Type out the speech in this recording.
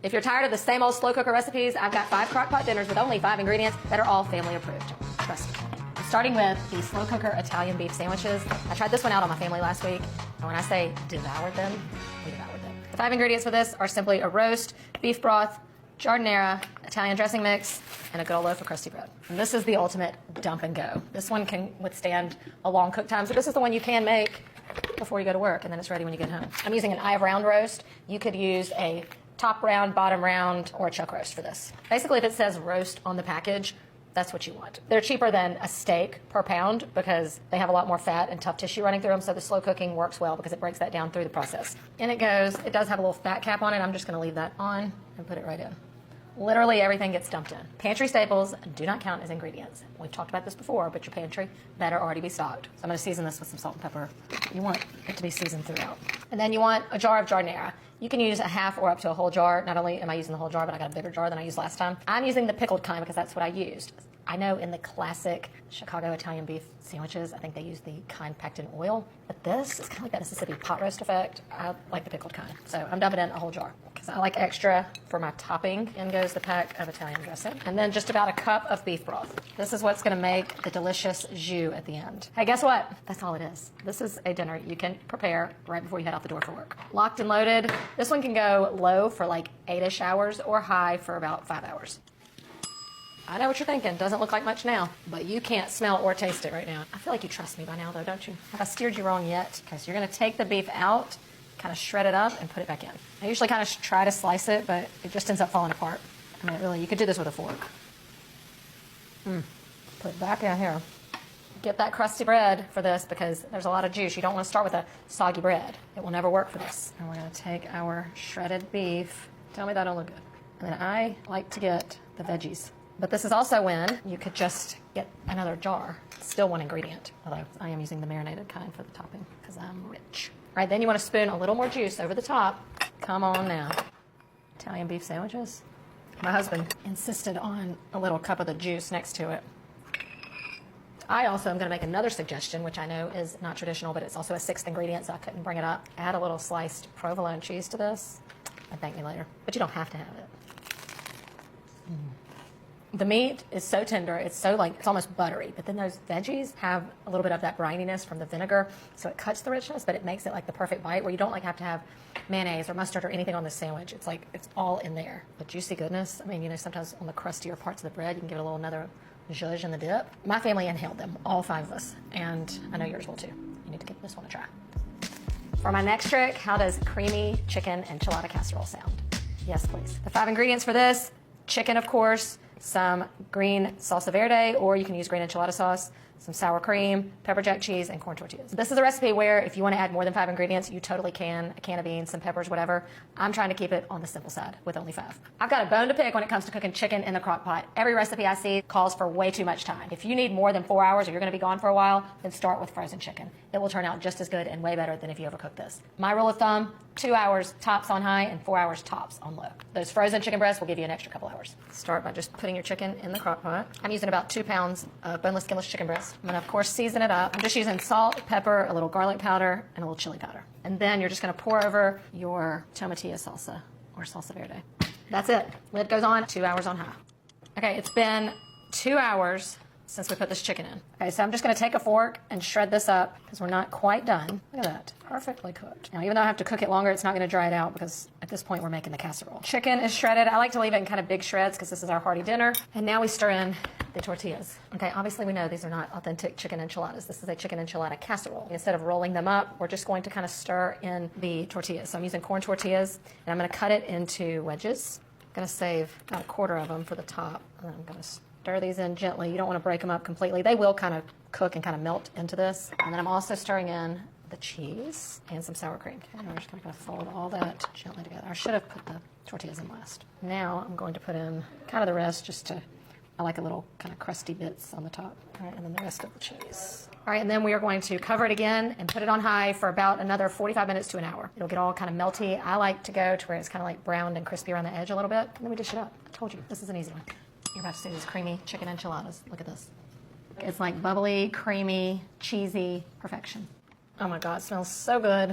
If you're tired of the same old slow cooker recipes, I've got 5 crockpot dinners with only 5 ingredients that are all family approved. Trust me. Starting with the slow cooker Italian beef sandwiches. I tried this one out on my family last week, and when I say devoured them, we devoured them. The 5 ingredients for this are simply a roast, beef broth, giardiniera, Italian dressing mix, and a good old loaf of crusty bread. And this is the ultimate dump and go. This one can withstand a long cook time, so this is the one you can make before you go to work, and then it's ready when you get home. I'm using an eye of round roast. You could use a top round, bottom round, or a chuck roast for this. Basically, if it says roast on the package, that's what you want. They're cheaper than a steak per pound because they have a lot more fat and tough tissue running through them, so the slow cooking works well because it breaks that down through the process. In it goes. It does have a little fat cap on it. I'm just going to leave that on and put it right in. Literally everything gets dumped in. Pantry staples do not count as ingredients. We've talked about this before, but your pantry better already be stocked. So I'm going to season this with some salt and pepper. You want it to be seasoned throughout. And then you want a jar of giardiniera. You can use a half or up to a whole jar. Not only am I using the whole jar, but I got a bigger jar than I used last time. I'm using the pickled kind because that's what I used. I know in the classic Chicago Italian beef sandwiches, I think they use the kind packed in oil. But this is kind of like that Mississippi pot roast effect. I like the pickled kind. So I'm dumping in a whole jar because I like extra for my topping. In goes the pack of Italian dressing. And then just about a cup of beef broth. This is what's going to make the delicious jus at the end. Hey, guess what? That's all it is. This is a dinner you can prepare right before you head out the door for work. Locked and loaded. This one can go low for like 8-ish hours or high for about 5 hours. I know what you're thinking. Doesn't look like much now, but you can't smell or taste it right now. I feel like you trust me by now, though, don't you? Have I steered you wrong yet? Okay, so you're going to take the beef out, kind of shred it up, and put it back in. I usually kind of try to slice it, but it just ends up falling apart. I mean, really, you could do this with a fork. Put it back in here. Get that crusty bread for this because there's a lot of juice. You don't want to start with a soggy bread. It will never work for this. And we're going to take our shredded beef. Tell me that don't look good. And then I like to get the veggies. But this is also when you could just get another jar. It's still one ingredient, although I am using the marinated kind for the topping because I'm rich. All right, then you want to spoon a little more juice over the top. Come on now. Italian beef sandwiches. My husband insisted on a little cup of the juice next to it. I also am going to make another suggestion, which I know is not traditional, but it's also a 6th ingredient, so I couldn't bring it up. Add a little sliced provolone cheese to this and thank me later. But you don't have to have it. The meat is so tender, it's almost buttery, but then those veggies have a little bit of that brininess from the vinegar, so it cuts the richness, but it makes it like the perfect bite where you don't have to have mayonnaise or mustard or anything on the sandwich. It's like, it's all in there. The juicy goodness, I mean, sometimes on the crustier parts of the bread, you can give it a little another zhuzh in the dip. My family inhaled them, all 5 of us, and I know yours will too. You need to give this one a try. For my next trick, how does creamy chicken enchilada casserole sound? Yes, please. The 5 ingredients for this, chicken, of course, some green salsa verde, or you can use green enchilada sauce, some sour cream, pepper jack cheese, and corn tortillas. This is a recipe where if you want to add more than 5 ingredients, you totally can. A can of beans, some peppers, whatever. I'm trying to keep it on the simple side with only 5. I've got a bone to pick when it comes to cooking chicken in the crock pot. Every recipe I see calls for way too much time. If you need more than 4 hours or you're going to be gone for a while, then start with frozen chicken. It will turn out just as good and way better than if you overcook this. My rule of thumb, 2 hours tops on high and 4 hours tops on low. Those frozen chicken breasts will give you an extra couple hours. Start by just putting your chicken in the crock pot. I'm using about 2 pounds of boneless, skinless chicken breast. I'm going to, of course, season it up. I'm just using salt, pepper, a little garlic powder, and a little chili powder. And then you're just going to pour over your tomatillo salsa or salsa verde. That's it. Lid goes on, 2 hours on high. Okay, it's been 2 hours since we put this chicken in. Okay, so I'm just going to take a fork and shred this up because we're not quite done. Look at that. Perfectly cooked. Now, even though I have to cook it longer, it's not going to dry it out because at this point we're making the casserole. Chicken is shredded. I like to leave it in kind of big shreds because this is our hearty dinner. And now we stir in the tortillas. Okay, obviously we know these are not authentic chicken enchiladas. This is a chicken enchilada casserole. Instead of rolling them up, we're just going to kind of stir in the tortillas. So I'm using corn tortillas and I'm going to cut it into wedges. I'm going to save about a quarter of them for the top. And then I'm going to stir these in gently. You don't want to break them up completely. They will kind of cook and kind of melt into this. And then I'm also stirring in the cheese and some sour cream. Okay, we're just going to fold all that gently together. I should have put the tortillas in last. Now I'm going to put in kind of the rest I like a little kind of crusty bits on the top. All right, and then the rest of the cheese. All right, and then we are going to cover it again and put it on high for about another 45 minutes to an hour. It'll get all kind of melty. I like to go to where it's kind of like browned and crispy around the edge a little bit. And then we dish it up. I told you, this is an easy one. You're about to see these creamy chicken enchiladas. Look at this. It's like bubbly, creamy, cheesy perfection. Oh my God, it smells so good.